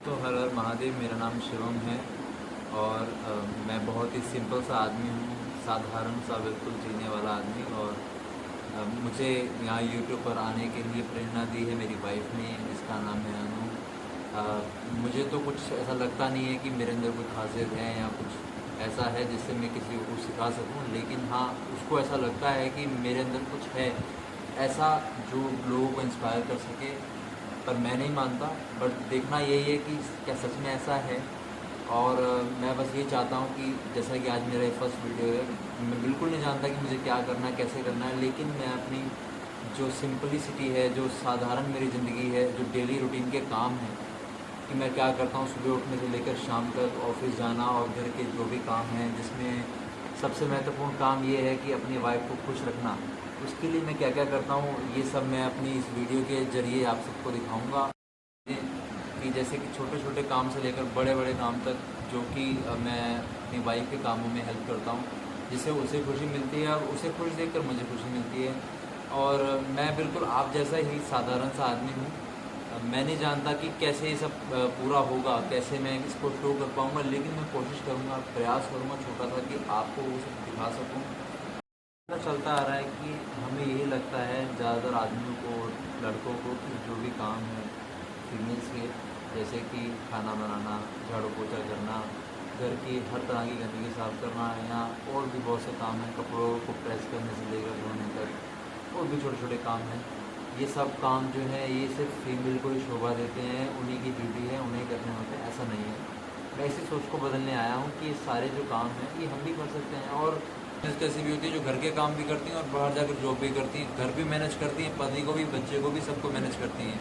तो हर हर महादेव। मेरा नाम शिवम है और मैं बहुत ही सिंपल सा आदमी हूँ, साधारण सा बिल्कुल जीने वाला आदमी। और मुझे यहाँ यूट्यूब पर आने के लिए प्रेरणा दी है मेरी वाइफ ने, जिसका नाम है अनु। मुझे तो कुछ ऐसा लगता नहीं है कि मेरे अंदर कोई खासियत है या कुछ ऐसा है जिससे मैं किसी को सिखा सकूं, लेकिन हाँ, उसको ऐसा लगता है कि मेरे अंदर कुछ है ऐसा जो लोगों को इंस्पायर कर सके। पर मैं नहीं मानता, बट देखना यही है कि क्या सच में ऐसा है। और मैं बस ये चाहता हूँ कि जैसा कि आज मेरा फर्स्ट वीडियो है, मैं बिल्कुल नहीं जानता कि मुझे क्या करना है, कैसे करना है, लेकिन मैं अपनी जो सिंपलिसिटी है, जो साधारण मेरी ज़िंदगी है, जो डेली रूटीन के काम हैं कि मैं क्या करता हूँ सुबह उठने से लेकर शाम तक ऑफिस जाना और घर के जो भी काम हैं, जिसमें सबसे महत्वपूर्ण काम ये है कि अपनी वाइफ को खुश रखना। उसके लिए मैं क्या क्या करता हूँ, ये सब मैं अपनी इस वीडियो के ज़रिए आप सबको दिखाऊँगा। कि जैसे कि छोटे छोटे काम से लेकर बड़े बड़े काम तक, जो कि मैं अपनी वाइफ के कामों में हेल्प करता हूँ, जिससे उसे खुशी मिलती है और उसे खुश देखकर मुझे खुशी मिलती है। और मैं बिल्कुल आप जैसा ही साधारण सा आदमी हूँ। मैं नहीं जानता कि कैसे ये सब पूरा होगा, कैसे मैं इसको शो कर पाऊँगा, लेकिन मैं कोशिश करूँगा, प्रयास करूँगा छोटा सा कि आपको वो सब दिखा सकूँ। पता चलता आ रहा है कि हमें यही लगता है ज़्यादातर आदमियों को, लड़कों को, कि जो भी काम है फीमेल्स के, जैसे कि खाना बनाना, झाड़ू पोछा करना, घर की हर तरह की गंदगी साफ़ करना, या और भी बहुत से काम हैं, कपड़ों को प्रेस करने से लेकर धोने तक और भी छोटे छोटे काम हैं। ये सब काम जो है ये सिर्फ फीमेल को ही शोभा देते हैं, उन्हीं की ड्यूटी है, उन्हें करने होते हैं, ऐसा नहीं है। मैं इसी सोच को बदलने आया हूँ कि ये सारे जो काम हैं ये हम भी कर सकते हैं। और ऐसी भी होती है जो घर के काम भी करती हैं और बाहर जाकर जॉब भी करती हैं, घर भी मैनेज करती हैं, पति को भी, बच्चे को भी, सबको मैनेज करती हैं।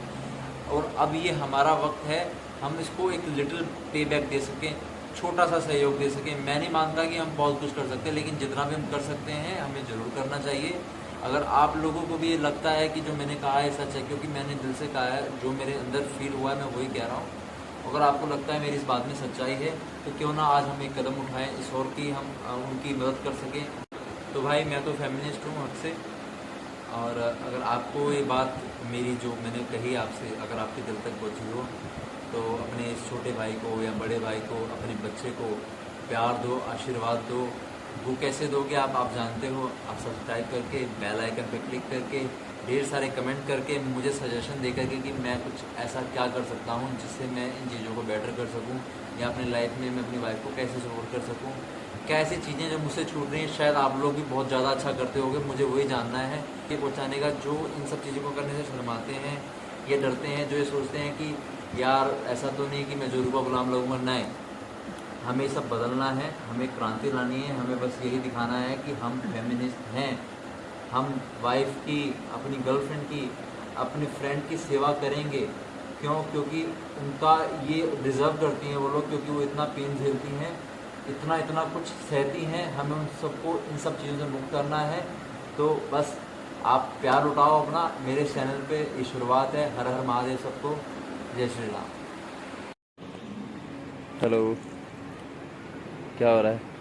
और अब ये हमारा वक्त है, हम इसको एक लिटिल पे बैक दे सकें, छोटा सा सहयोग दे सकें। मैं नहीं मानता कि हम बहुत कुछ कर सकते, लेकिन जितना भी हम कर सकते हैं हमें ज़रूर करना चाहिए। अगर आप लोगों को भी ये लगता है कि जो मैंने कहा है सच है, क्योंकि मैंने दिल से कहा है, जो मेरे अंदर फील हुआ है मैं वही कह रहा हूँ। अगर आपको लगता है मेरी इस बात में सच्चाई है, तो क्यों ना आज हम एक कदम उठाएं इस ओर की, हम उनकी मदद कर सकें। तो भाई, मैं तो फेमिनिस्ट हूँ हद से। और अगर आपको ये बात मेरी जो मैंने कही आपसे, अगर आपके दिल तक पहुँची हो, तो अपने इस छोटे भाई को या बड़े भाई को, अपने बच्चे को प्यार दो, आशीर्वाद दो। वो कैसे दोगे आप जानते हो। आप सब्सक्राइब करके, बेल आइकन पर क्लिक करके, ढेर सारे कमेंट करके, मुझे सजेशन दे करके कि मैं कुछ ऐसा क्या कर सकता हूँ जिससे मैं इन चीज़ों को बेटर कर सकूँ, या अपनी लाइफ में मैं अपनी वाइफ को कैसे सपोर्ट कर सकूँ। क्या ऐसी चीज़ें जो मुझसे छूट रही हैं, शायद आप लोग भी बहुत ज़्यादा अच्छा करते होंगे, मुझे वही जानना है कि पहुँचाने का। जो इन सब चीज़ों को करने से शर्माते हैं, ये डरते हैं, जो ये सोचते हैं कि यार ऐसा तो नहीं कि मैं जोरू का गुलाम लगूंगा। नहीं, हमें सब बदलना है, हमें क्रांति लानी है, हमें बस यही दिखाना है कि हम फेमिनिस्ट हैं। हम वाइफ की, अपनी गर्लफ्रेंड की, अपनी फ्रेंड की सेवा करेंगे। क्यों? क्योंकि उनका ये डिज़र्व करती हैं वो लोग, क्योंकि वो इतना पेन झेलती हैं, इतना इतना कुछ सहती हैं। हमें उन सबको, इन सब चीज़ों से मुक्त करना है। तो बस आप प्यार उठाओ अपना। मेरे चैनल पे ये शुरुआत है। हर हर महादेव सबको। जय श्री राम। हेलो, क्या हो रहा है?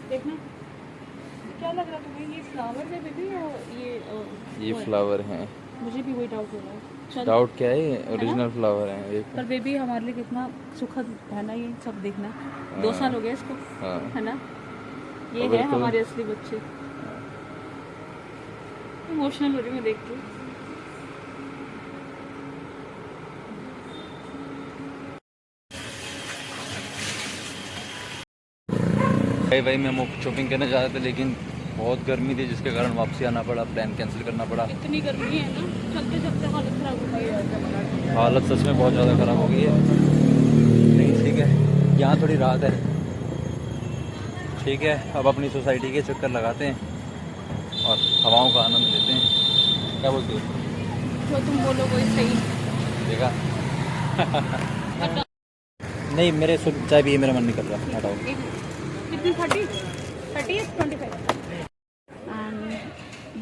देखना क्या लग रहा है तुम्हें, ये फ्लावर है बेबी या ये वो है? फ्लावर हैं। मुझे भी वही डाउट हो रहा है। चल, डाउट क्या है? है ना? ओरिजिनल फ्लावर हैं एक। पर बेबी हमारे लिए कितना सुखद है ना, ये सब देखना। 2 हाँ, साल हो गया इसको, हाँ, है ना? ये है बिल्कुल। हमारे असली बच्चे। इमोशनल हो रही मैं देख के। भाई मैं शॉपिंग करने जा रहे थे, लेकिन बहुत गर्मी थी, जिसके कारण वापसी आना पड़ा, प्लान कैंसिल करना पड़ा। इतनी गर्मी है ना, चलते चलते हालत खराब हो गई है। हालत सच में बहुत ज़्यादा ख़राब हो गई है, लेकिन ठीक है, यहाँ थोड़ी राहत है। ठीक है, अब अपनी सोसाइटी के चक्कर लगाते हैं और हवाओं का आनंद लेते हैं। क्या बोलते हो? जो तुम बोलो वही सही। देखा? नहीं, मेरे चाय भी मेरा मन निकल रहा है, हटाओ। कितनी 30 या 25?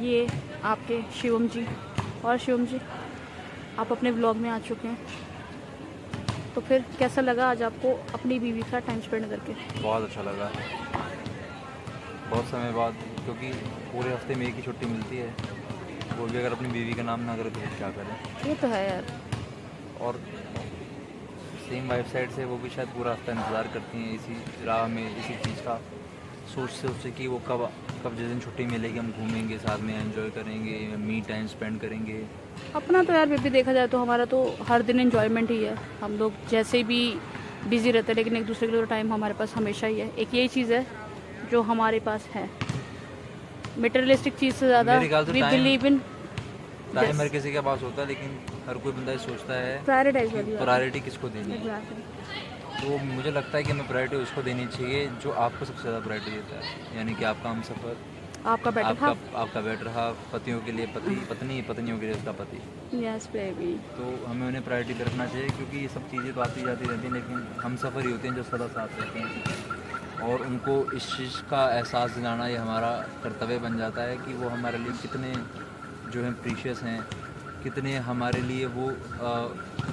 ये आपके शिवम जी। और शिवम जी, आप अपने व्लॉग में आ चुके हैं, तो फिर कैसा लगा आज आपको अपनी बीवी का टाइम स्पेंड करके? बहुत अच्छा लगा, बहुत समय बाद, क्योंकि पूरे हफ्ते में एक ही छुट्टी मिलती है, वो भी अगर अपनी बीवी का नाम ना करे तो फिर क्या करें। ये तो है यार। और सेम वाइफ साइड से वो भी शायद पूरा हफ्ता इंतज़ार करती हैं इसी राह में, इसी चीज़ का सोचते कि वो कब कब जिस दिन छुट्टी मिलेगी हम घूमेंगे साथ में, एंजॉय करेंगे, मी टाइम स्पेंड करेंगे। अपना तो यार बेबी देखा जाए तो हमारा तो हर दिन एंजॉयमेंट ही है। हम लोग जैसे भी बिजी रहते हैं लेकिन एक दूसरे के लिए टाइम हमारे पास हमेशा ही है। एक यही चीज़ है जो हमारे पास है, मटेरियलिस्टिक चीज़ से ज़्यादा वी बिलीव इन टाइम हर किसी के पास होता है, लेकिन हर कोई बंदा सोचता है प्रायोरिटाइज वाली प्रायोरिटी किसको देनी है। एग्जैक्टली। तो मुझे लगता है कि हमें प्रायोरिटी उसको देनी चाहिए जो आपको सबसे ज़्यादा प्रायोरिटी देता है, यानी कि आपका हम सफ़र, आपका बेटर हाफ, आपका बेटर हाफ, पतियों के लिए पति, पत्नी, पत्नियों के लिए उसका पति। Yes baby. तो हमें उन्हें प्रायोरिटी पे रखना चाहिए, क्योंकि ये सब चीज़ें तो आती जाती रहती हैं, लेकिन हम सफ़र ही होते हैं जो सदा साथ रहते हैं। और उनको इस चीज़ का एहसास दिलाना ये हमारा कर्तव्य बन जाता है कि वो हमारे लिए कितने जो हैं प्रीशियस हैं, कितने हमारे लिए वो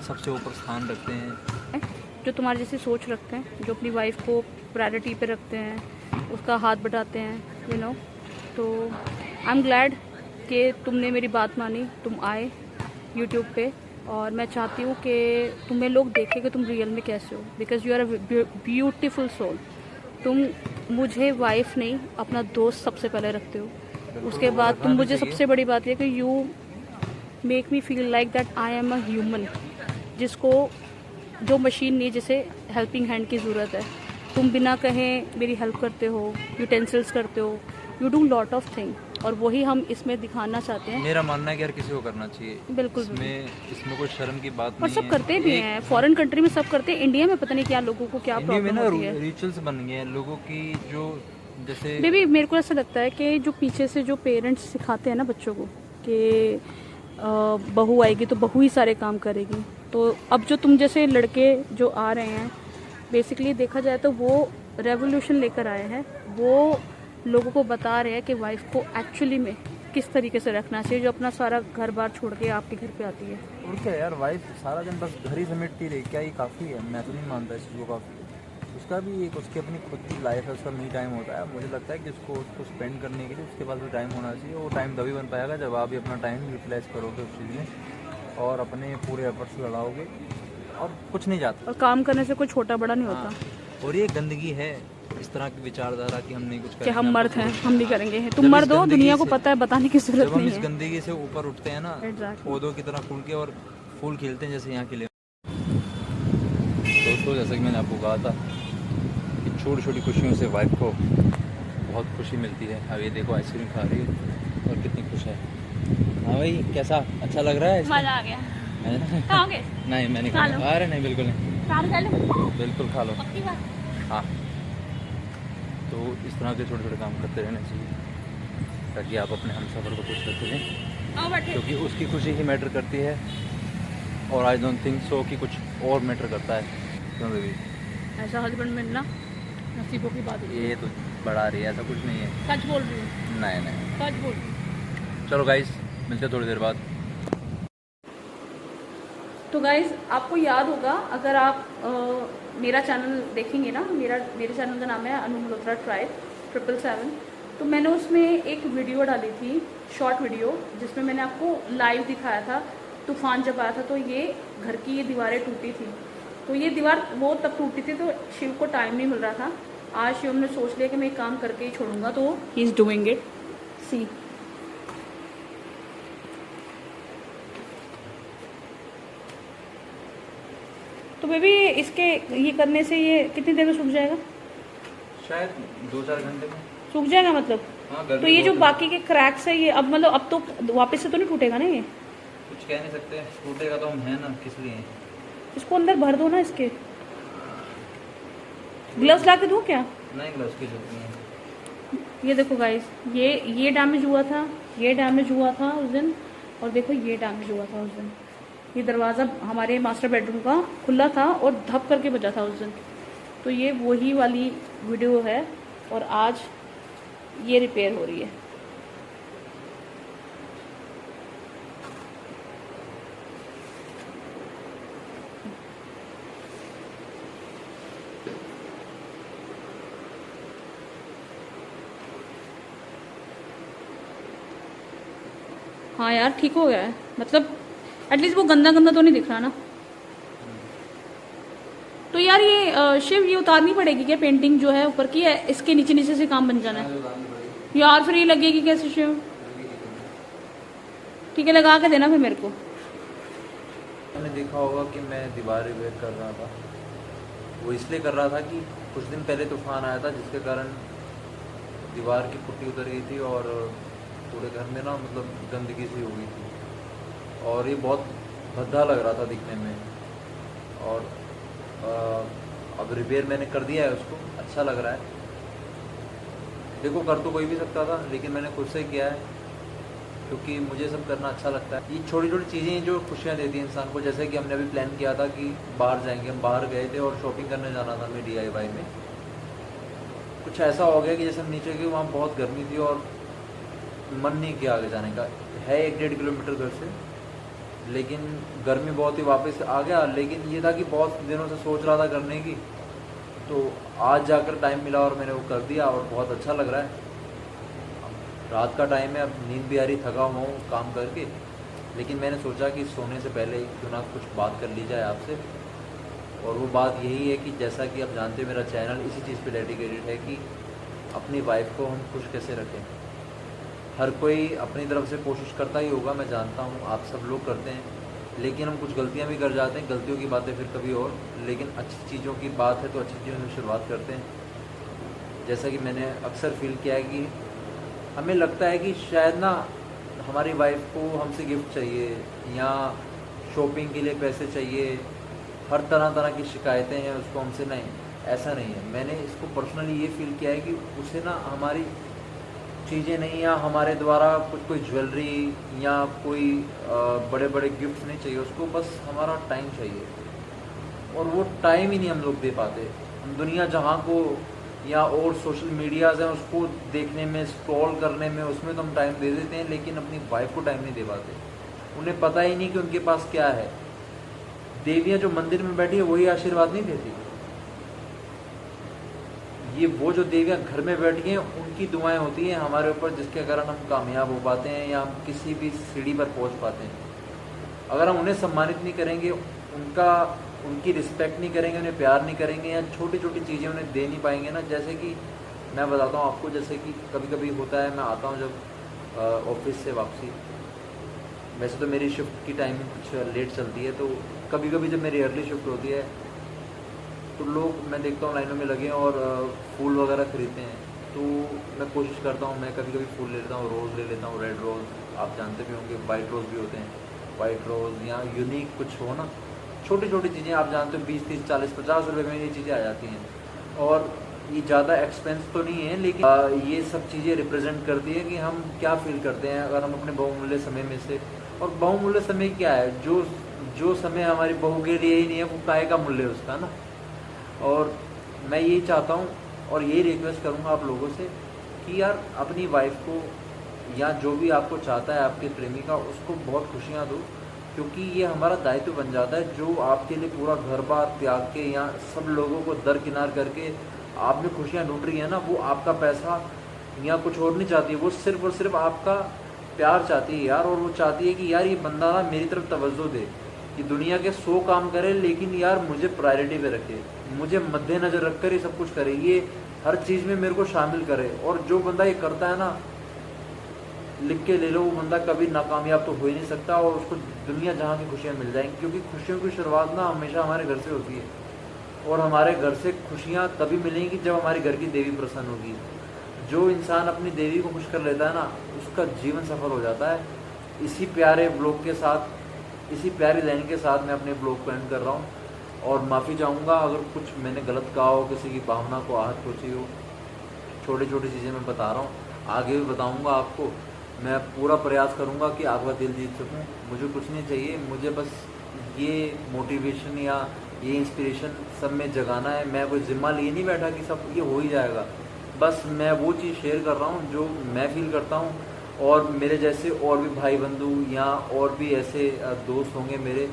सबसे ऊपर स्थान रखते हैं। जो तुम्हारी जैसी सोच रखते हैं, जो अपनी वाइफ को प्रायोरिटी पे रखते हैं, उसका हाथ बटाते हैं, यू नो। तो आई एम ग्लैड कि तुमने मेरी बात मानी, तुम आए यूट्यूब पे, और मैं चाहती हूँ कि तुम्हें लोग देखें कि तुम रियल में कैसे हो, because you are a beautiful soul. तुम मुझे वाइफ नहीं, अपना दोस्त सबसे पहले रखते हो। उसके बाद तुम मुझे सबसे बड़ी बात यह कि you make me feel like that I am a human, जिसको जो मशीन नहीं, जिसे हेल्पिंग हैंड की ज़रूरत है। तुम बिना कहें मेरी हेल्प करते हो, यूटेंसिल्स करते हो, you do lot of thing, और वही हम इसमें दिखाना चाहते हैं। मेरा मानना है कि हर किसी को करना चाहिए, बिल्कुल। इसमें कोई शर्म की बात और नहीं है। सब करते भी हैं, फॉरेन कंट्री में सब करते हैं, इंडिया में पता नहीं क्या लोगों को क्या प्रॉब्लम होती है। रिचुअल्स बन गए हैं लोगों की, जो जैसे बेबी मेरे को ऐसा लगता है कि जो पीछे से जो पेरेंट्स सिखाते हैं ना बच्चों को कि बहू आएगी तो बहू ही सारे काम करेगी, तो अब जो तुम जैसे लड़के जो आ रहे हैं, बेसिकली देखा जाए तो वो रेवोल्यूशन लेकर आए हैं। वो लोगों को बता रहे हैं कि वाइफ को एक्चुअली में किस तरीके से रखना चाहिए, जो अपना सारा घर बार छोड़ के आपके घर पे आती है। और क्या यार, वाइफ सारा दिन बस घर ही समेटती रही, क्या ये काफ़ी है? मैं तो नहीं मानता इस चीज़ को काफ़ी है। उसका भी एक उसकी अपनी खुद की लाइफ है, उसका मी टाइम होता है। मुझे लगता है कि उसको स्पेंड करने के लिए उसके पास भी टाइम होना चाहिए। वो टाइम तभी बन पाएगा जब आप भी अपना टाइम यूटिलाइज करोगे उस चीज़ में और अपने पूरे एफर्ट्स लगाओगे, और कुछ नहीं जाता। और काम करने से कोई छोटा बड़ा नहीं होता। और ये गंदगी है इस तरह की विचारधारा कि हम नहीं कुछ कि हम मर्द हैं, हम नहीं करेंगे। तुम मर्द हो, दुनिया को पता है, बताने की जरूरत नहीं है। जब हम इस गंदगी से ऊपर उठते हैं ना, पौधों की तरह खुल के और फूल खिलते हैं, जैसे यहाँ के लिए। दोस्तों, जैसे कि मैंने आपको कहा था कि छोटी छोटी खुशियों से वाइफ को बहुत खुशी मिलती है। अब ये देखो आइसक्रीम खा रही है और कितनी खुश है। हाँ भाई, कैसा अच्छा लग रहा है? मजा आ गया। खाओगे? नहीं, मैं नहीं खा रहा। अरे नहीं, बिल्कुल नहीं, बिल्कुल खा लो। हाँ, तो इस तरह के छोटे छोटे काम करते रहना चाहिए ताकि आप अपने हमसफ़र को खुश रख सकें, क्योंकि उसकी खुशी ही मैटर करती है। और आई डोंट थिंक सो कि कुछ और मैटर करता है। क्यों बेबी? ऐसा हस्बैंड मिलना नसीबों की बात है। ये तो बढ़ा रही है, ऐसा कुछ नहीं है। सच बोल रही हूँ। नहीं, सच बोल रही हूँ। चलो गाइस, मिलते हैं थोड़ी देर बाद। तो गाइज आपको याद होगा, अगर आप मेरा चैनल देखेंगे ना, मेरे चैनल का नाम है अनु मल्होत्रा ट्राइब 777। तो मैंने उसमें एक वीडियो डाली थी, शॉर्ट वीडियो, जिसमें मैंने आपको लाइव दिखाया था तूफान जब आया था। तो ये घर की ये दीवारें टूटी थी, तो ये दीवार वो तब टूटी थी तो शिव को टाइम नहीं मिल रहा था। आज शिव ने सोच लिया कि मैं एक काम करके ही छोड़ूंगा, तो ही इज़ डूइंग इट। सी तो बेबी इसके ये करने से ये कितनी देर में सूख जाएगा? शायद 2-4 घंटे में सूख जाएगा मतलब। हाँ, तो ये जो बाकी के क्रैक्स है, ये अब मतलब अब तो वापस से तो नहीं टूटेगा ना? ये कुछ कह नहीं सकते, टूटेगा तो हम हैं ना, किस लिए? इसको अंदर भर दो ना। इसके ग्लव्स ला के दूँ क्या? नहीं, ग्लव्स की जरूरत नहीं है। ये देखो गाइस, ये डैमेज हुआ था, ये डैमेज हुआ था उस दिन, और देखो ये डैमेज हुआ था उस दिन। ये दरवाज़ा हमारे मास्टर बेडरूम का खुला था और धप करके बजा था उस दिन। तो ये वही वाली वीडियो है, और आज ये रिपेयर हो रही है। हाँ यार ठीक हो गया है, मतलब एटलीस्ट वो गंदा गंदा तो नहीं दिख रहा ना। तो यार ये शिव ये उतारनी पड़ेगी क्या पेंटिंग जो है ऊपर की, है इसके नीचे नीचे से काम बन जाना है यार? फिर ये लगेगी कैसे शिव? ठीक है लगा के देना फिर मेरे को। मैंने देखा होगा कि मैं दीवार रिपेयर कर रहा था, वो इसलिए कर रहा था कि कुछ दिन पहले तूफान आया था जिसके कारण दीवार की पुट्टी उतर गई थी और पूरे घर में ना मतलब गंदगी सी हो गई थी और ये बहुत भद्दा लग रहा था दिखने में। और अब रिपेयर मैंने कर दिया है उसको, अच्छा लग रहा है। देखो कर तो कोई भी सकता था लेकिन मैंने खुद से किया है क्योंकि मुझे सब करना अच्छा लगता है। ये छोटी छोटी चीज़ें जो खुशियाँ देती हैं इंसान को, जैसे कि हमने अभी प्लान किया था कि बाहर जाएंगे, हम बाहर गए थे और शॉपिंग करने जाना था हमें DIY में। कुछ ऐसा हो गया कि जैसे हम नीचे गए वहाँ बहुत गर्मी थी और मन नहीं किया आगे जाने का। है 1-1.5 किलोमीटर घर से, लेकिन गर्मी बहुत ही वापस आ गया। लेकिन ये था कि बहुत दिनों से सोच रहा था करने की, तो आज जाकर टाइम मिला और मैंने वो कर दिया और बहुत अच्छा लग रहा है। रात का टाइम है, अब नींद भी आ रही, थका हुआ हूँ काम करके, लेकिन मैंने सोचा कि सोने से पहले क्यों ना कुछ बात कर ली जाए आपसे। और वो बात यही है कि जैसा कि आप जानते हैं मेरा चैनल इसी चीज़ पे डेडिकेटेड है कि अपनी वाइफ को हम खुश कैसे रखें। हर कोई अपनी तरफ से कोशिश करता ही होगा, मैं जानता हूँ आप सब लोग करते हैं, लेकिन हम कुछ गलतियाँ भी कर जाते हैं। गलतियों की बातें फिर कभी और, लेकिन अच्छी चीज़ों की बात है तो अच्छी चीज़ों से शुरुआत करते हैं। जैसा कि मैंने अक्सर फील किया है कि हमें लगता है कि शायद ना हमारी वाइफ को हमसे गिफ्ट चाहिए या शॉपिंग के लिए पैसे चाहिए, हर तरह तरह की शिकायतें हैं उसको हमसे। नहीं, ऐसा नहीं है। मैंने इसको पर्सनली ये फील किया है कि उसे ना हमारी चीज़ें नहीं या हमारे द्वारा कोई ज्वेलरी या कोई बड़े बड़े गिफ्ट नहीं चाहिए उसको, बस हमारा टाइम चाहिए। और वो टाइम ही नहीं हम लोग दे पाते। हम दुनिया जहाँ को या और सोशल मीडियाज़ हैं उसको देखने में, स्क्रॉल करने में, उसमें तो हम टाइम दे देते हैं, लेकिन अपनी वाइफ को टाइम नहीं दे पाते। उन्हें पता ही नहीं कि उनके पास क्या है। देवियाँ जो मंदिर में बैठी है वही आशीर्वाद नहीं देती, ये वो जो देवियाँ घर में बैठी हैं उनकी दुआएं होती हैं हमारे ऊपर, जिसके कारण हम कामयाब हो पाते हैं या हम किसी भी सीढ़ी पर पहुंच पाते हैं। अगर हम उन्हें सम्मानित नहीं करेंगे, उनकी रिस्पेक्ट नहीं करेंगे, उन्हें प्यार नहीं करेंगे या छोटी छोटी चीज़ें उन्हें दे नहीं पाएंगे ना। जैसे कि मैं बताता हूँ आपको, जैसे कि कभी कभी होता है, मैं आता हूँ जब ऑफिस से वापसी, वैसे तो मेरी शिफ्ट की टाइमिंग कुछ लेट चलती है, तो कभी कभी जब मेरी अर्ली शिफ्ट होती है तो लोग मैं देखता हूँ लाइनों में लगे हैं और फूल वगैरह खरीदते हैं। तो मैं कोशिश करता हूँ, मैं कभी कभी फूल ले लेता हूँ, रोज़ ले लेता हूँ, रेड रोज़ आप जानते भी होंगे, वाइट रोज़ भी होते हैं, वाइट रोज़ या यूनिक कुछ हो ना, छोटी छोटी चीज़ें आप जानते हो 20, 30, 40, 50 रुपये में ये चीज़ें आ जाती हैं। और ये ज़्यादा एक्सपेंस तो नहीं है, लेकिन ये सब चीज़ें रिप्रेजेंट करती है कि हम क्या फील करते हैं अगर हम अपने बहुमूल्य समय में से। और बहुमूल्य समय क्या है, जो समय हमारी बहू के लिए ही नहीं है वो काहे का मूल्य है उसका ना। और मैं यही चाहता हूँ और यही रिक्वेस्ट करूँगा आप लोगों से कि यार अपनी वाइफ को या जो भी आपको चाहता है आपके प्रेमी का, उसको बहुत खुशियाँ दो, क्योंकि ये हमारा दायित्व बन जाता है। जो आपके लिए पूरा घर बार त्याग के या सब लोगों को दरकिनार करके आप में खुशियाँ ढूंढ रही है ना, वो आपका पैसा या कुछ और नहीं चाहती है, वो सिर्फ और सिर्फ आपका प्यार चाहती है यार। और वो चाहती है कि यार ये बंदा ना मेरी तरफ तवज्जो दे, कि दुनिया के 100 काम करे लेकिन यार मुझे प्रायोरिटी पे रखे, मुझे मद्देनजर रख कर ये सब कुछ करे, ये हर चीज़ में मेरे को शामिल करे। और जो बंदा ये करता है ना, लिख के ले लो, वो बंदा कभी नाकामयाब तो हो ही नहीं सकता और उसको दुनिया जहाँ की खुशियाँ मिल जाएंगी। क्योंकि खुशियों की शुरुआत ना हमेशा हमारे घर से होती है और हमारे घर से खुशियाँ तभी मिलेंगी जब हमारे घर की देवी प्रसन्न होगी। जो इंसान अपनी देवी को खुश कर लेता है ना, उसका जीवन सफल हो जाता है। इसी प्यारे ब्लॉग के साथ, इसी प्यारी लाइन के साथ मैं अपने ब्लॉग को एंड कर रहा हूँ और माफ़ी चाहूँगा अगर कुछ मैंने गलत कहा हो, किसी की भावना को आहत पहुँची हो। छोटी छोटी चीज़ें मैं बता रहा हूँ, आगे भी बताऊँगा आपको। मैं पूरा प्रयास करूँगा कि आपका दिल जीत सकूँ। मुझे कुछ नहीं चाहिए, मुझे बस ये मोटिवेशन या ये इंस्पिरेशन सब में जगाना है। मैं कोई ज़िम्मा लिए नहीं बैठा कि सब ये हो ही जाएगा, बस मैं वो चीज़ शेयर कर रहा हूँ जो मैं फील करता हूँ। और मेरे जैसे और भी भाई बंधु या और भी ऐसे दोस्त होंगे मेरे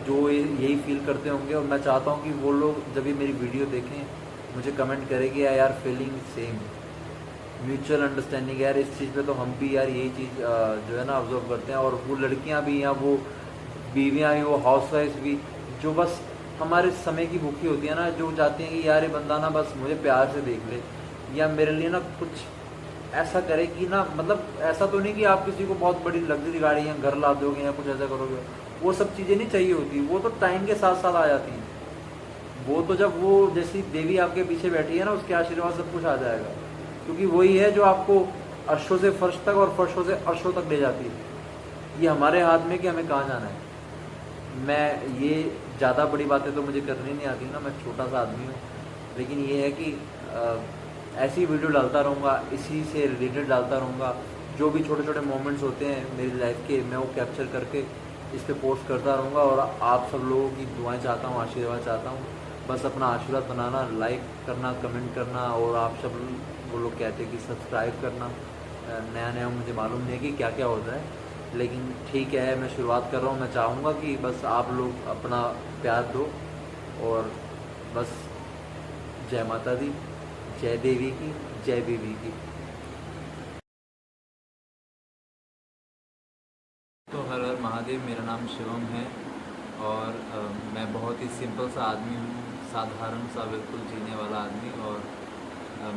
जो यही फील करते होंगे, और मैं चाहता हूँ कि वो लोग जब भी मेरी वीडियो देखें मुझे कमेंट करें कि यार फीलिंग सेम। म्यूचुअल अंडरस्टैंडिंग यार, इस चीज़ पे तो हम भी यार यही चीज़ जो है ना ऑब्जर्व करते हैं। और वो लड़कियां भी या वो बीवियां भी, वो हाउसवाइफ भी, जो बस हमारे समय की भूखी होती है ना, जो चाहती हैं कि यार ये बंदा ना बस मुझे प्यार से देख ले, या मेरे लिए ना कुछ ऐसा करे कि ना, मतलब ऐसा तो नहीं कि आप किसी को बहुत बड़ी लग्जरी गाड़ी या घर ला दोगे या कुछ ऐसा करोगे, वो सब चीज़ें नहीं चाहिए होती, वो तो टाइम के साथ साथ आ जाती हैं। वो तो जब वो जैसी देवी आपके पीछे बैठी है ना, उसके आशीर्वाद सब कुछ आ जाएगा, क्योंकि वही है जो आपको अर्शों से फर्श तक और फर्शों से अर्शों तक ले जाती है। ये हमारे हाथ में कि हमें कहाँ जाना है। मैं ये ज़्यादा बड़ी बातें तो मुझे करनी नहीं आती ना, मैं छोटा सा आदमी हूँ, लेकिन ये है कि ऐसी वीडियो डालता रहूँगा, इसी से रिलेटेड डालता रहूँगा। जो भी छोटे छोटे मोमेंट्स होते हैं मेरी लाइफ के, मैं वो कैप्चर करके इस पर पोस्ट करता रहूँगा। और आप सब लोगों की दुआएं चाहता हूँ, आशीर्वाद चाहता हूँ। बस अपना आशीर्वाद बनाना, लाइक करना, कमेंट करना, और आप सब वो लोग कहते हैं कि सब्सक्राइब करना। नया नया मुझे मालूम नहीं है कि क्या क्या होता है, लेकिन ठीक है, मैं शुरुआत कर रहा हूँ। मैं चाहूँगा कि बस आप लोग अपना प्यार दो, और बस जय माता दी, जय देवी की, जय बीवी की। तो हर हर महादेव, मेरा नाम शिवम है और मैं बहुत ही सिंपल सा आदमी हूँ, साधारण सा बिल्कुल जीने वाला आदमी। और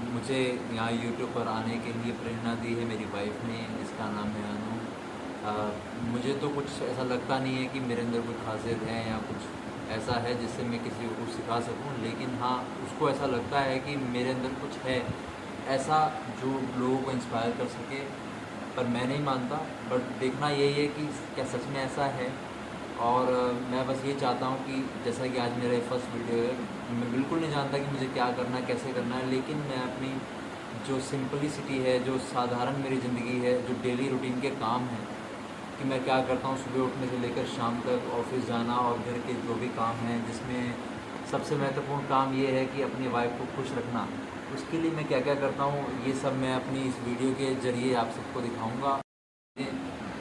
मुझे यहाँ यूट्यूब पर आने के लिए प्रेरणा दी है मेरी वाइफ ने, इसका नाम है अनु। मुझे तो कुछ ऐसा लगता नहीं है कि मेरे अंदर कोई खासियत है या कुछ ऐसा है जिससे मैं किसी को कुछ सिखा सकूं, लेकिन हाँ, उसको ऐसा लगता है कि मेरे अंदर कुछ है ऐसा जो लोगों को इंस्पायर कर सके, पर मैं नहीं मानता। बट देखना यही है कि क्या सच में ऐसा है। और मैं बस ये चाहता हूँ कि जैसा कि आज मेरा फर्स्ट वीडियो है, मैं बिल्कुल नहीं जानता कि मुझे क्या करना है, कैसे करना है, लेकिन मैं अपनी जो सिंपलिसिटी है, जो साधारण मेरी ज़िंदगी है, जो डेली रूटीन के काम हैं कि मैं क्या करता हूँ सुबह उठने से लेकर शाम तक ऑफिस जाना, और घर के जो भी काम हैं, जिसमें सबसे महत्वपूर्ण काम ये है कि अपनी वाइफ को खुश रखना, उसके लिए मैं क्या क्या करता हूँ, ये सब मैं अपनी इस वीडियो के ज़रिए आप सबको दिखाऊँगा।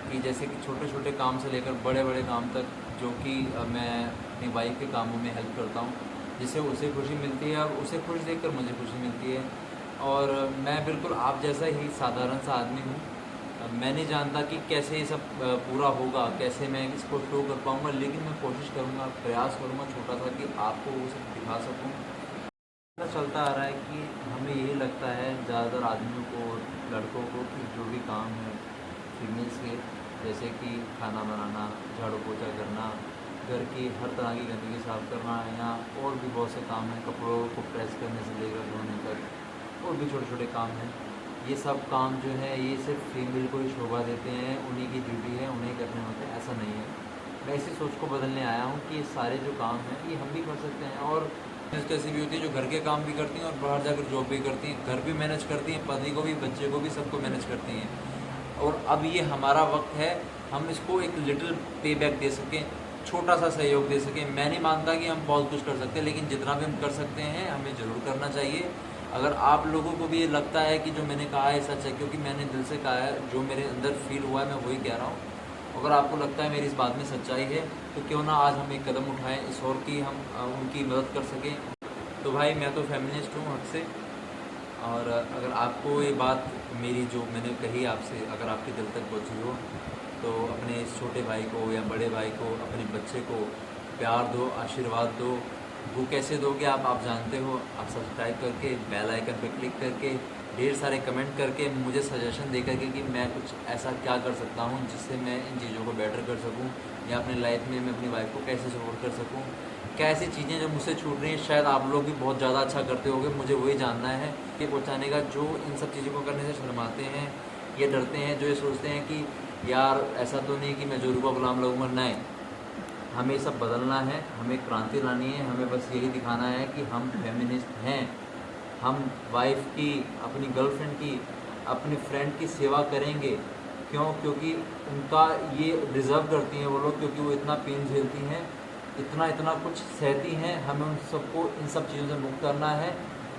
कि जैसे कि छोटे छोटे काम से लेकर बड़े बड़े काम तक, जो कि मैं अपनी वाइफ के कामों में हेल्प करता हूँ, जिससे उसे खुशी मिलती है और उसे खुश देखकर मुझे खुशी मिलती है। और मैं बिल्कुल आप जैसा ही साधारण सा आदमी हूँ। मैं नहीं जानता कि कैसे ये सब पूरा होगा, कैसे मैं इसको शो कर पाऊँगा, लेकिन मैं कोशिश करूँगा, प्रयास करूँगा छोटा सा कि आपको वो सब दिखा सकूँ। पता चलता आ रहा है कि हमें यही लगता है ज़्यादातर आदमियों को, लड़कों को, कि जो भी काम है फीमेल्स के, जैसे कि खाना बनाना, झाड़ू पोछा करना, घर की हर तरह की गंदगी साफ़ करना, या और भी बहुत से काम हैं, कपड़ों को प्रेस करने से लेकर धोने तक, और भी छोटे छोटे काम हैं। ये सब काम जो है ये सिर्फ फीमेल को ही शोभा देते हैं, उन्हीं की ड्यूटी है, उन्हें करने होते हैं, ऐसा नहीं है। मैं इसी सोच को बदलने आया हूँ कि ये सारे जो काम हैं ये हम भी कर सकते हैं। और कैसी भी होती है जो घर के काम भी करती हैं और बाहर जाकर जॉब भी करती हैं, घर भी मैनेज करती हैं, पति को भी, बच्चे को भी, सबको मैनेज करती हैं। और अब ये हमारा वक्त है, हम इसको एक लिटिल पे बैक दे सकें, छोटा सा सहयोग दे सकें। मैं नहीं मानता कि हम बहुत कुछ कर सकते, लेकिन जितना भी हम कर सकते हैं हमें ज़रूर करना चाहिए। अगर आप लोगों को भी ये लगता है कि जो मैंने कहा है सच है, क्योंकि मैंने दिल से कहा है, जो मेरे अंदर फील हुआ है मैं वही कह रहा हूँ। अगर आपको लगता है मेरी इस बात में सच्चाई है, तो क्यों ना आज हम एक कदम उठाएं इस और की हम उनकी मदद कर सकें। तो भाई मैं तो फेमिनिस्ट हूँ हक से, और अगर आपको ये बात मेरी जो मैंने कही आपसे अगर आपके दिल तक पहुँची हो, तो अपने इस छोटे भाई को या बड़े भाई को, अपने बच्चे को प्यार दो, आशीर्वाद दो। वो कैसे दोगे आप जानते हो। आप सब्सक्राइब करके, बेल आइकन पर क्लिक करके, ढेर सारे कमेंट करके, मुझे सजेशन दे करके कि मैं कुछ ऐसा क्या कर सकता हूँ जिससे मैं इन चीज़ों को बेटर कर सकूँ, या अपनी लाइफ में मैं अपनी वाइफ को कैसे सपोर्ट कर सकूँ। क्या ऐसी चीज़ें जो मुझसे छूट रही हैं, शायद आप लोग भी बहुत ज़्यादा अच्छा करते होंगे, मुझे वही जानना है कि पहुँचाने का, जो इन सब चीज़ों को करने से शर्माते हैं, ये डरते हैं, जो ये सोचते हैं कि यार ऐसा तो नहीं कि मैं जोरू का गुलाम लगूंगा। नहीं, हमें सब बदलना है, हमें क्रांति लानी है, हमें बस यही दिखाना है कि हम फेमिनिस्ट हैं। हम वाइफ की, अपनी गर्लफ्रेंड की, अपनी फ्रेंड की सेवा करेंगे। क्यों? क्योंकि उनका ये डिज़र्व करती हैं वो लोग, क्योंकि वो इतना पेन झेलती हैं, इतना कुछ सहती हैं। हमें उन सबको इन सब चीज़ों से मुक्त करना है।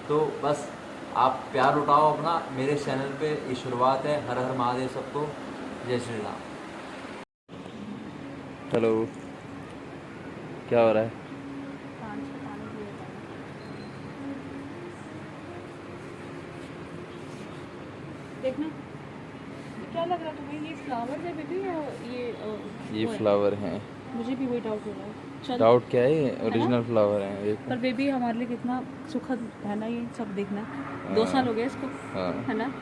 तो बस आप प्यार उठाओ अपना। मेरे चैनल पे ये शुरुआत है। हर हर महादेव सबको, जय श्री राम। हेलो, क्या हो रहा है? देखना क्या लग रहा है तुम्हें, ये फ्लावर है बेबी या ये वो है? फ्लावर हैं। मुझे भी वही डाउट हो रहा है। चल डाउट क्या है, ये ओरिजिनल फ्लावर हैं देखो। पर बेबी हमारे लिए कितना सुखद है ना ये सब देखना। 2 साल हो गए इसको, हाँ है ना।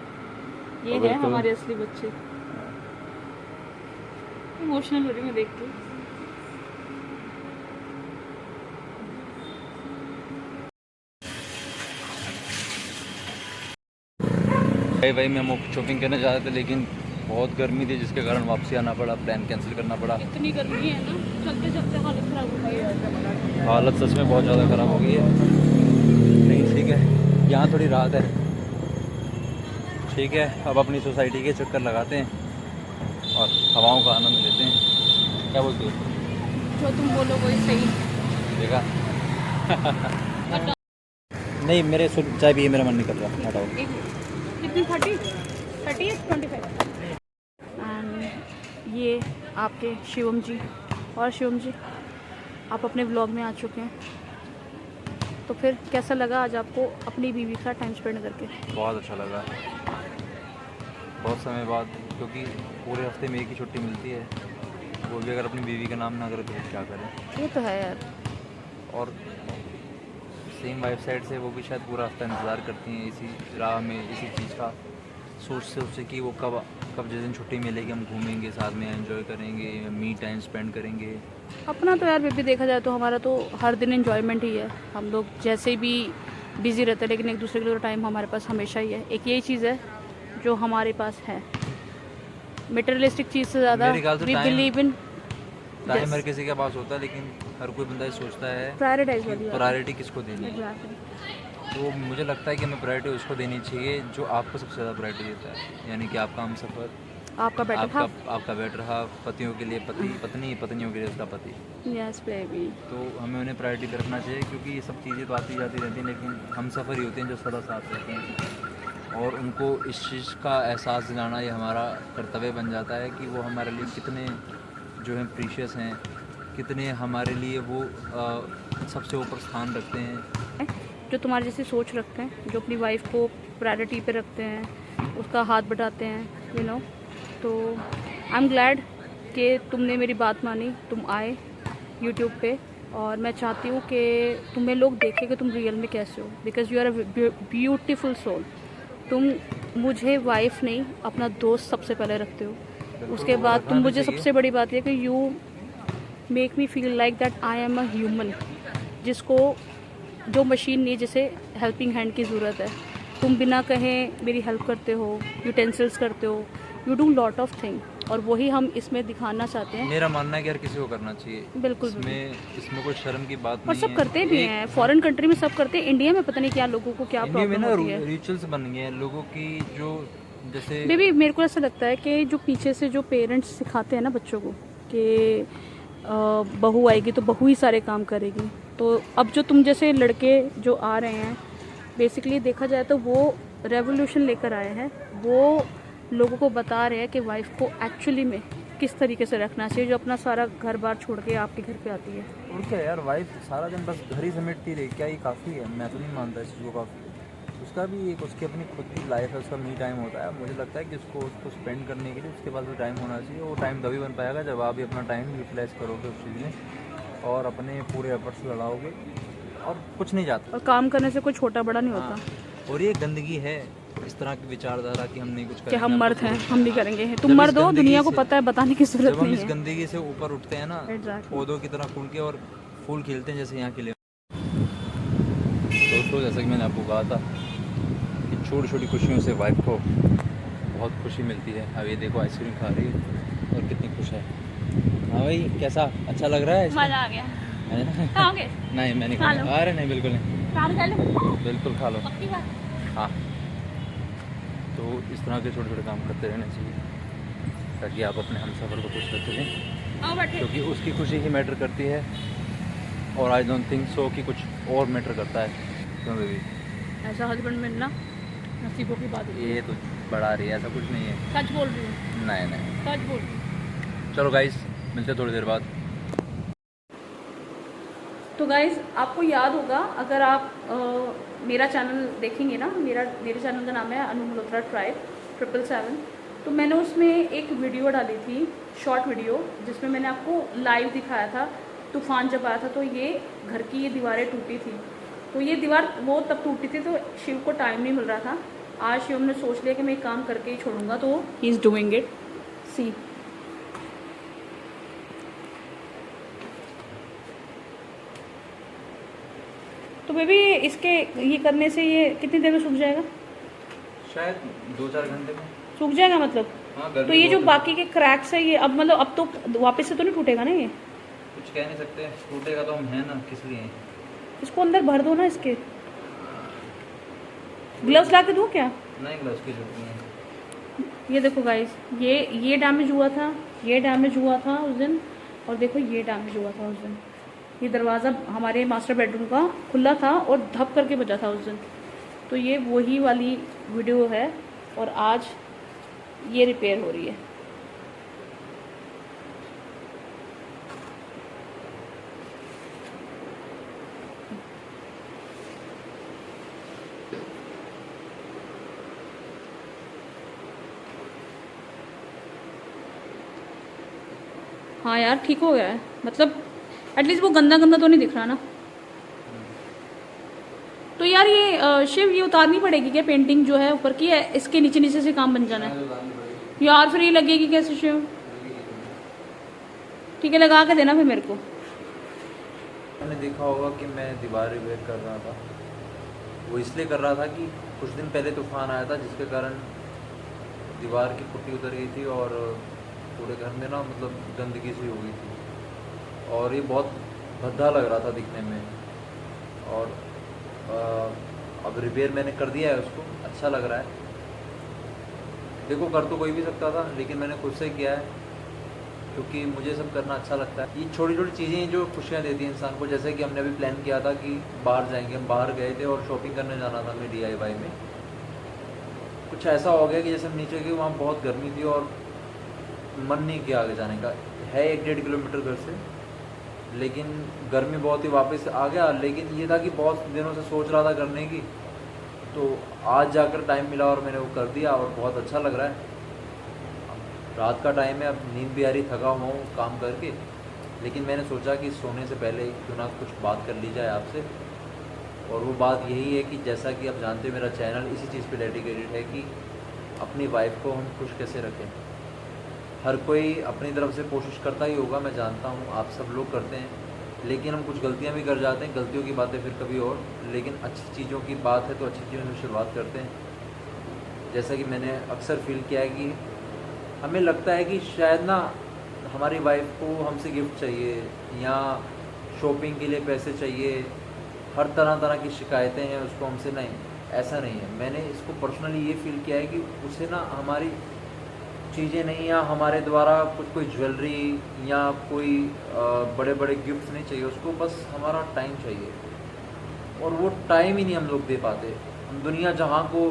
ये है बिल्कुल। हमारे असली बच्चे। इमोशनल हो रही मैं देख के। भाई मैं शॉपिंग करने जा रहे थे, लेकिन बहुत गर्मी थी जिसके कारण वापसी आना पड़ा, प्लान कैंसिल करना पड़ा। इतनी गर्मी है ना, चलते चलते हालत खराब हो गई है। हालत सच में बहुत ज़्यादा ख़राब हो गई है। नहीं ठीक है, यहाँ थोड़ी राहत है। ठीक है, अब अपनी सोसाइटी के चक्कर लगाते हैं और हवाओं का आनंद लेते हैं। क्या बोलते हो? जो तुम बोलो वही सही। देखा नहीं, मेरे चाय पिए, मेरा मन निकल रहा है, हटाओ। कितनी 30 या 25? एंड ये आपके शिवम जी। और शिवम जी, आप अपने व्लॉग में आ चुके हैं, तो फिर कैसा लगा आज आपको अपनी बीवी के साथ टाइम स्पेंड करके? बहुत अच्छा लगा, बहुत समय बाद, क्योंकि पूरे हफ्ते में एक ही छुट्टी मिलती है, वो भी अगर अपनी बीवी का नाम ना करें तो क्या करें। ये तो है यार। और सेम वाइफ साइड से वो भी शायद पूरा हफ्ता इंतज़ार करती हैं इसी राह में, इसी चीज़ का सोच कि वो कब जिस दिन छुट्टी मिलेगी हम घूमेंगे साथ में, एंजॉय करेंगे, मी टाइम स्पेंड करेंगे। अपना तो यार बेबी देखा जाए तो हमारा तो हर दिन एंजॉयमेंट ही है। हम लोग जैसे भी बिजी रहते हैं, लेकिन एक दूसरे के लिए टाइम हमारे पास हमेशा ही है। एक यही चीज़ है जो हमारे पास है, मटेरियलिस्टिक चीज़ से ज़्यादा मेरे ख्याल से वी बिलीव इन टाइम हर किसी के पास होता है, लेकिन हर कोई बंदा ये सोचता है प्रायोरिटाइज वाली बात। प्रायोरिटी किसको देनी है। एग्जैक्टली। तो मुझे लगता है कि हमें प्रायोरिटी उसको देनी चाहिए जो आपको सबसे ज़्यादा प्रायोरिटी देता है, यानी कि आपका हम सफ़र, आपका बेटर हाफ। आपका बेटर हाफ, पतियों के लिए पति, पत्नी, पत्नियों के लिए उसका पति। Yes baby. तो हमें उन्हें प्रायोरिटी पे रखना चाहिए, क्योंकि ये सब चीज़ें तो आती जाती रहती हैं, लेकिन हम सफ़र ही होते हैं जो सदा साथ रहते हैं। और उनको इस चीज़ का एहसास दिलाना ये हमारा कर्तव्य बन जाता है कि वो हमारे लिए कितने जो हैं प्रीशियस हैं, कितने हमारे लिए वो सबसे ऊपर स्थान रखते हैं। जो तुम्हारी जैसी सोच रखते हैं, जो अपनी वाइफ को प्रायोरिटी पे रखते हैं, उसका हाथ बटाते हैं, यू नो। तो आई एम ग्लैड कि तुमने मेरी बात मानी, तुम आए यूट्यूब पे, और मैं चाहती हूँ कि तुम्हें लोग देखें कि तुम रियल में कैसे हो, because you are a beautiful soul. तुम मुझे वाइफ नहीं, अपना दोस्त सबसे पहले रखते हो। उसके बाद तुम मुझे सबसे बड़ी बात यह कि you make me feel like that I am a human, जिसको जो मशीन नहीं, जिसे हेल्पिंग हैंड की ज़रूरत है। तुम बिना कहे मेरी हेल्प करते हो, यूटेंसिल्स करते हो, you do lot of thing, और वही हम इसमें दिखाना चाहते हैं। मेरा मानना है कि हर किसी को करना चाहिए, बिल्कुल इसमें कोई शर्म की बात और नहीं सब है। करते भी हैं, फॉरेन कंट्री में सब करते हैं। इंडिया में पता नहीं क्या लोगों को क्या इंडिया में प्रॉब्लम ना होती है। रिचुअल्स बन गए हैं लोगों की, जो जैसे बेबी मेरे को ऐसा लगता है कि जो पीछे से जो पेरेंट्स सिखाते हैं ना बच्चों को कि बहू आएगी तो बहू ही सारे काम करेगी, तो अब जो तुम जैसे लड़के जो आ रहे हैं, बेसिकली देखा जाए तो वो रेवोल्यूशन लेकर आए हैं। वो लोगों को बता रहे हैं कि वाइफ को एक्चुअली में किस तरीके से रखना चाहिए, जो अपना सारा घर बार छोड़ के आपके घर पे आती है। और क्या यार, वाइफ सारा दिन बस घर ही समेटती रहे, क्या ये काफ़ी है? मैं तो नहीं मानता इस चीज़ को काफ़ी है। उसका भी एक उसकी अपनी खुद की लाइफ है, उसका मी टाइम होता है। मुझे लगता है कि उसको स्पेंड करने के लिए उसके पास भी टाइम होना चाहिए। वो टाइम तभी बन पाएगा जब आप भी अपना टाइम यूटिलाइज करोगे उस चीज़ में और अपने पूरे एफर्ट्स लगाओगे, और कुछ नहीं जाता। और काम करने से कोई छोटा बड़ा नहीं होता। और ये गंदगी है इस तरह की विचारधारा कि हम नहीं कुछ कि करेंगे, हम मर्द हैं, हम नहीं करेंगे। तुम जब मर्द इस हो, दुनिया को गंदगी पता है, बताने की जब जरूरत हम नहीं इस है। गंदगी से ऊपर उठते हैं ना, Exactly. पौधों की तरह खुल के और फूल खिलते हैं जैसे यहाँ के लिए। दोस्तों, जैसा कि मैंने आपको कहा था कि छोटी छोटी खुशियों से वाइफ को बहुत खुशी मिलती है। अब ये देखो आइसक्रीम खा रही है और कितनी खुश है। हाँ भाई, कैसा अच्छा लग रहा है? मजा आ गया। खाओगे? नहीं, मैं नहीं खा लो। खाऊंगा। अरे नहीं, बिल्कुल नहीं, खा लो। बिल्कुल खा लो। पक्की बात। हाँ, तो इस तरह के छोटे छोटे काम करते रहने चाहिए ताकि आप अपने हमसफ़र को खुश रख सकें, आओ बैठे। क्योंकि उसकी खुशी ही मैटर करती है। और आई डोंट थिंक सो कि कुछ और मैटर करता है। क्यों बेबी? ऐसा हस्बैंड मिलना नसीबों की बात है। ये तो बढ़ा रही है, ऐसा कुछ नहीं है। सच बोल रही हूँ, नहीं नहीं, सच बोल रही हूँ। चलो गाइस, मिलते हैं थोड़ी देर बाद। तो गाइज़, आपको याद होगा, अगर आप मेरा चैनल देखेंगे ना, मेरे चैनल का नाम है अनु मल्होत्रा ट्राइब। 777। तो मैंने उसमें एक वीडियो डाली थी, शॉर्ट वीडियो, जिसमें मैंने आपको लाइव दिखाया था तूफ़ान जब आया था। तो ये घर की ये दीवारें टूटी थी, तो ये दीवार वो तब टूटी थी, तो शिव को टाइम नहीं मिल रहा था। आज शिव ने सोच लिया कि मैं एक काम करके ही छोड़ूंगा, तो ही इज़ डूइंग इट। सी तो बेबी इसके ये करने से ये कितनी देर में सूख जाएगा? शायद 2-4 घंटे में सूख जाएगा मतलब। हाँ। तो ये जो बाकी के क्रैक्स है ये अब मतलब अब तो वापस से तो नहीं टूटेगा ना? ये कुछ कह नहीं सकते, टूटेगा तो हम हैं ना, किस लिए? इसको अंदर भर दो ना। इसके ग्लव्स ला के दूँ क्या? नहीं, ग्लव्स की जरूरत नहीं है। ये देखो गाइस, ये डैमेज हुआ था, ये डैमेज हुआ था उस दिन, और देखो ये डैमेज हुआ था उस दिन। ये दरवाज़ा हमारे मास्टर बेडरूम का खुला था और धप करके बजा था उस दिन। तो ये वही वाली वीडियो है, और आज ये रिपेयर हो रही है। हाँ यार ठीक हो गया है, मतलब एटलीस्ट वो गंदा गंदा तो नहीं दिख रहा ना। तो यार ये शिव ये उतारनी पड़ेगी क्या पेंटिंग जो है ऊपर की, है इसके नीचे नीचे से काम बन जाना है यार? फिर ये लगेगी कैसे शिव? ठीक है, लगा के देना फिर मेरे को। मैंने देखा होगा कि मैं दीवार रिपेयर कर रहा था, वो इसलिए कर रहा था कि कुछ दिन पहले तूफान आया था, जिसके कारण दीवार की पुट्टी उतर गई थी और पूरे घर में ना मतलब गंदगी सी हो गई थी, और ये बहुत भद्दा लग रहा था दिखने में। और अब रिपेयर मैंने कर दिया है उसको, अच्छा लग रहा है। देखो कर तो कोई भी सकता था, लेकिन मैंने खुद से किया है क्योंकि मुझे सब करना अच्छा लगता है। ये छोटी छोटी चीज़ें जो खुशियाँ देती हैं इंसान को, जैसे कि हमने अभी प्लान किया था कि बाहर जाएंगे, हम बाहर गए थे और शॉपिंग करने जाना था हमें DIY में। कुछ ऐसा हो गया कि जैसे हम नीचे गए, वहाँ बहुत गर्मी थी और मन नहीं किया आगे जाने का। है 1-1.5 किलोमीटर घर से, लेकिन गर्मी बहुत ही वापस आ गया। लेकिन ये था कि बहुत दिनों से सोच रहा था करने की, तो आज जाकर टाइम मिला और मैंने वो कर दिया और बहुत अच्छा लग रहा है। रात का टाइम है, अब नींद भी आ रही, थका हुआ हूँ काम करके, लेकिन मैंने सोचा कि सोने से पहले क्यों ना कुछ बात कर ली जाए आपसे। और वो बात यही है कि जैसा कि आप जानते हो मेरा चैनल इसी चीज़ पे डेडिकेटेड है कि अपनी वाइफ को हम खुश कैसे रखें। हर कोई अपनी तरफ से कोशिश करता ही होगा, मैं जानता हूँ आप सब लोग करते हैं, लेकिन हम कुछ गलतियाँ भी कर जाते हैं। गलतियों की बातें फिर कभी और, लेकिन अच्छी चीज़ों की बात है तो अच्छी चीज़ों से शुरुआत करते हैं। जैसा कि मैंने अक्सर फील किया है कि हमें लगता है कि शायद ना हमारी वाइफ को हमसे गिफ्ट चाहिए या शॉपिंग के लिए पैसे चाहिए, हर तरह तरह की शिकायतें हैं उसको हमसे। नहीं, ऐसा नहीं है। मैंने इसको पर्सनली ये फील किया है कि उसे ना हमारी चीज़ें नहीं, या हमारे द्वारा कोई ज्वेलरी या कोई बड़े बड़े गिफ्ट नहीं चाहिए उसको, बस हमारा टाइम चाहिए। और वो टाइम ही नहीं हम लोग दे पाते। हम दुनिया जहाँ को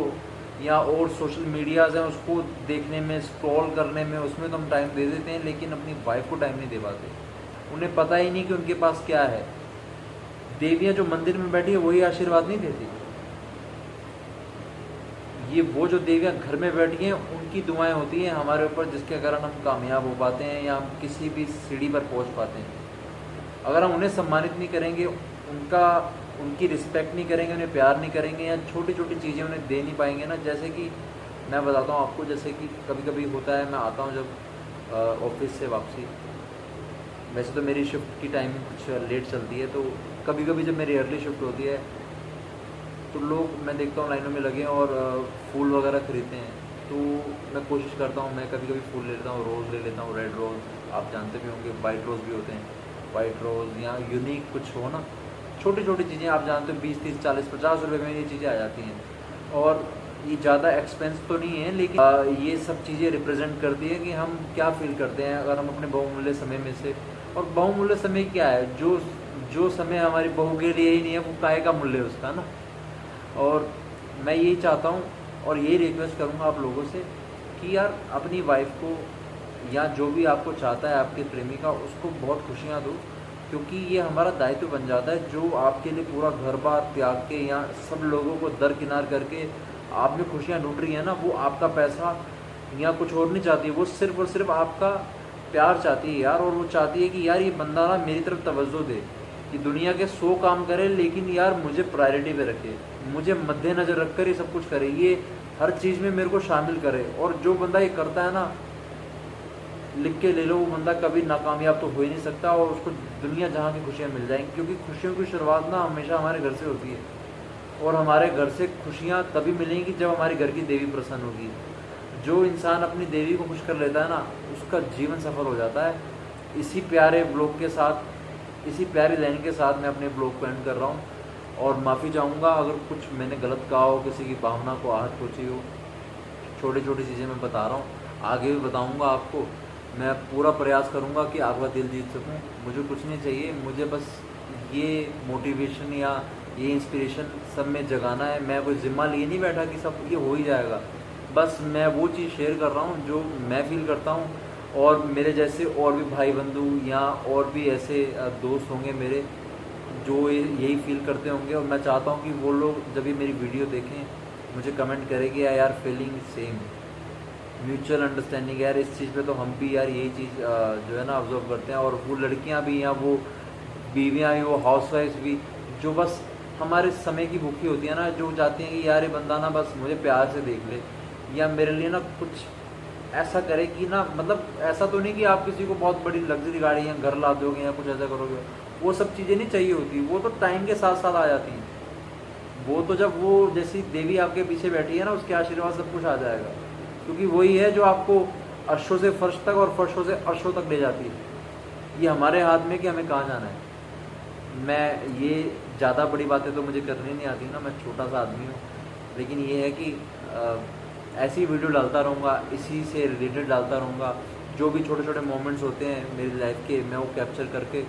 या और सोशल मीडियाज़ हैं उसको देखने में, स्क्रॉल करने में, उसमें तो हम टाइम दे देते हैं, लेकिन अपनी वाइफ को टाइम नहीं दे पाते। उन्हें पता ही नहीं कि उनके पास क्या है। देवियाँ जो मंदिर में बैठी है वही आशीर्वाद नहीं देती, ये वो जो देवियाँ घर में बैठी हैं उनकी दुआएं होती हैं हमारे ऊपर, जिसके कारण हम कामयाब हो पाते हैं या हम किसी भी सीढ़ी पर पहुंच पाते हैं। अगर हम उन्हें सम्मानित नहीं करेंगे, उनकी रिस्पेक्ट नहीं करेंगे, उन्हें प्यार नहीं करेंगे, या छोटी छोटी चीज़ें उन्हें दे नहीं पाएंगे ना। जैसे कि मैं बताता हूँ आपको, जैसे कि कभी कभी होता है, मैं आता हूँ जब ऑफिस से वापसी, वैसे तो मेरी शिफ्ट की टाइमिंग कुछ लेट चलती है, तो कभी कभी जब मेरी अर्ली शिफ्ट होती है तो लोग मैं देखता हूँ लाइनों में लगे हैं और फूल वगैरह खरीदते हैं। तो मैं कोशिश करता हूँ, मैं कभी कभी फूल ले लेता हूँ, रोज़ ले लेता हूँ, रेड रोज़ आप जानते भी होंगे, वाइट रोज़ भी होते हैं, वाइट रोज़ या यूनिक कुछ हो ना, छोटी छोटी चीज़ें आप जानते हो 20, 30, 40, 50 रुपये में ये चीज़ें आ जाती हैं। और ये ज़्यादा एक्सपेंस तो नहीं है, लेकिन ये सब चीज़ें रिप्रेजेंट करती है कि हम क्या फील करते हैं अगर हम अपने बहुमूल्य समय में से। और बहुमूल्य समय क्या है, जो समय हमारी बहू के लिए ही नहीं है, वो काहे का मूल्य है उसका ना। और मैं यही चाहता हूँ और यही रिक्वेस्ट करूँगा आप लोगों से कि यार अपनी वाइफ को या जो भी आपको चाहता है आपके प्रेमी का, उसको बहुत खुशियाँ दो, क्योंकि ये हमारा दायित्व बन जाता है जो आपके लिए पूरा घर बार त्याग के या सब लोगों को दरकिनार करके आप में खुशियाँ ढूंढ रही हैं ना, वो आपका पैसा या कुछ और नहीं चाहती, वो सिर्फ और सिर्फ आपका प्यार चाहती है यार। और वो चाहती है कि यार ये बंदा ना मेरी तरफ तवज्जो दे, कि दुनिया के 100 काम करे लेकिन यार मुझे प्रायोरिटी पे रखे, मुझे मद्देनज़र रख कर ये सब कुछ करे, ये हर चीज़ में मेरे को शामिल करे। और जो बंदा ये करता है ना, लिख के ले लो, वो बंदा कभी नाकामयाब तो हो ही नहीं सकता, और उसको दुनिया जहाँ की खुशियाँ मिल जाएंगी। क्योंकि खुशियों की शुरुआत ना हमेशा हमारे घर से होती है, और हमारे घर से खुशियाँ तभी मिलेंगी जब हमारे घर की देवी प्रसन्न होगी। जो इंसान अपनी देवी को खुश कर लेता है ना, उसका जीवन सफल हो जाता है। इसी प्यारे ब्लॉग के साथ, इसी प्यारी लाइन के साथ मैं अपने ब्लॉग को एंड कर रहा हूँ, और माफ़ी चाहूँगा अगर कुछ मैंने गलत कहा हो, किसी की भावना को आहत पहुँची हो। छोटी छोटी चीज़ें मैं बता रहा हूँ, आगे भी बताऊँगा आपको। मैं पूरा प्रयास करूँगा कि आपका दिल जीत सकूँ। मुझे कुछ नहीं चाहिए, मुझे बस ये मोटिवेशन या ये इंस्पिरेशन सब में जगाना है। मैं कोई ज़िम्मा लिए नहीं बैठा कि सब ये हो ही जाएगा। बस मैं वो चीज़ शेयर कर रहा हूँ जो मैं फील करता हूँ, और मेरे जैसे और भी भाई बंधु या और भी ऐसे दोस्त होंगे मेरे जो यही फील करते होंगे। और मैं चाहता हूँ कि वो लोग जब भी मेरी वीडियो देखें मुझे कमेंट करेंगे यार फीलिंग सेम, म्यूचुअल अंडरस्टैंडिंग। यार इस चीज़ पे तो हम भी यार यही चीज़ जो है ना ऑब्जर्व करते हैं। और वो लड़कियाँ भी या वो बीवियाँ भी, वो हाउसवाइफ्स भी, जो बस हमारे समय की भूखी होती है ना, जो चाहती हैं कि यार ये बंदा ना बस मुझे प्यार से देख ले, या मेरे लिए ना कुछ ऐसा करे कि ना, मतलब ऐसा तो नहीं कि आप किसी को बहुत बड़ी लग्जरी गाड़ी या घर ला दोगे या कुछ ऐसा करोगे, वो सब चीज़ें नहीं चाहिए होती। वो तो टाइम के साथ साथ आ जाती हैं। वो तो जब वो जैसी देवी आपके पीछे बैठी है ना, उसके आशीर्वाद सब कुछ आ जाएगा। क्योंकि वही है जो आपको अर्शों से फर्श तक और फर्शों से अर्शों तक ले जाती है। ये हमारे हाथ में कि हमें कहाँ जाना है। मैं ये ज़्यादा बड़ी बातें तो मुझे करनी नहीं आती ना, मैं छोटा सा आदमी हूँ। लेकिन ये है कि ऐसी वीडियो डालता रहूँगा, इसी से रिलेटेड डालता रहूँगा। जो भी छोटे छोटे मोमेंट्स होते हैं मेरी लाइफ के, मैं वो कैप्चर करके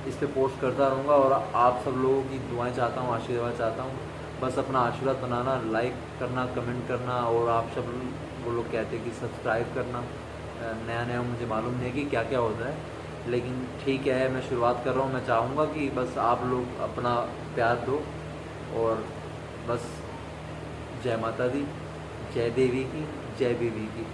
इस पर पोस्ट करता रहूँगा। और आप सब लोगों की दुआएं चाहता हूँ, आशीर्वाद चाहता हूँ। बस अपना आशीर्वाद बनाना, लाइक करना, कमेंट करना, और आप सब वो लोग कहते हैं कि सब्सक्राइब करना। नया नया मुझे मालूम नहीं है कि क्या क्या होता है, लेकिन ठीक है, मैं शुरुआत कर रहा हूँ। मैं चाहूँगा कि बस आप लोग अपना प्यार दो, और बस जय माता दी, जय देवी की, जय बीवी की।